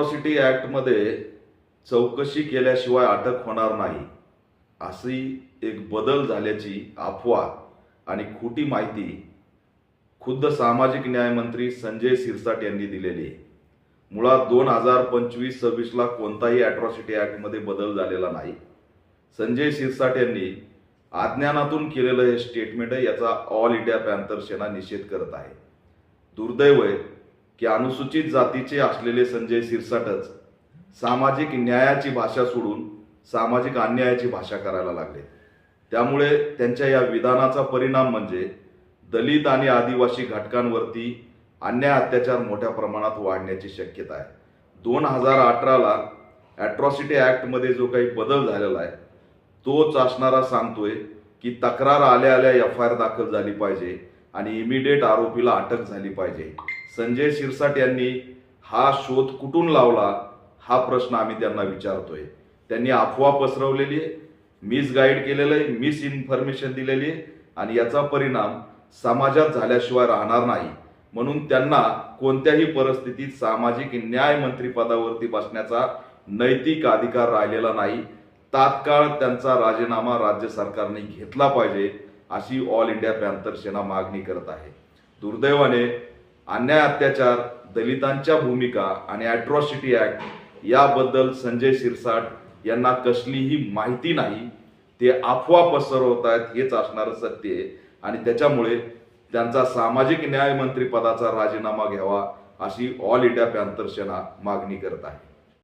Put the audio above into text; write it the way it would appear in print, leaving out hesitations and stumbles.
Atrocity ॲक्टमध्ये चौकशी केल्याशिवाय अटक होणार नाही अशी एक बदल झाल्याची अफवा आणि खोटी माहिती खुद्द सामाजिक न्याय मंत्री संजय शिरसाट यांनी दिलेली आहे। मुळात 2025-26ला कोणताही ॲट्रॉसिटी ॲक्टमध्ये बदल झालेला नाही। संजय शिरसाट यांनी अज्ञानातून केलेलं हे स्टेटमेंट आहे, याचा ऑल इंडिया पॅंथर सेना निषेध करत आहे। दुर्दैव आहे की अनुसूचित जातीचे असलेले संजय शिरसाटच सामाजिक न्यायाची भाषा सोडून सामाजिक अन्यायाची भाषा करायला लागले। त्यामुळे त्यांच्या या विधानाचा परिणाम म्हणजे दलित आणि आदिवासी घटकांवरती अन्याय अत्याचार मोठ्या प्रमाणात वाढण्याची शक्यता आहे। 2018ला ॲट्रॉसिटी ॲक्टमध्ये जो काही बदल झालेला आहे तोच असणारा सांगतोय की तक्रार आल्या आल्या एफ-आय-आर दाखल झाली पाहिजे आणि इमिडिएट आरोपीला अटक झाली पाहिजे। संजय शिरसाट यांनी हा शोध कुठून लावला हा प्रश्न आम्ही त्यांना विचारतोय। त्यांनी अफवा पसरवलेली आहे, मिसगाईड केलेलं आहे, मिस इन्फॉर्मेशन दिलेली आहे आणि याचा परिणाम समाजात झाल्याशिवाय राहणार नाही। म्हणून त्यांना कोणत्याही परिस्थितीत सामाजिक न्याय मंत्री पदावरती बसण्याचा नैतिक अधिकार राहिलेला नाही। तात्काळ त्यांचा राजीनामा राज्य सरकारने घेतला पाहिजे अशी ऑल इंडिया पॅंथर सेना मागणी करत आहे। दुर्दैवाने अन्याय अत्याचार, दलितांच्या भूमिका आणि ॲट्रॉसिटी ॲक्ट याबद्दल संजय शिरसाट यांना कसलीही माहिती नाही। ते अफवा पसरवत आहेत, हेच असणारं सत्य आहे आणि त्याच्यामुळे त्यांचा सामाजिक न्याय मंत्री पदाचा राजीनामा घ्यावा अशी ऑल इंडिया पॅंथर सेना मागणी करत आहे।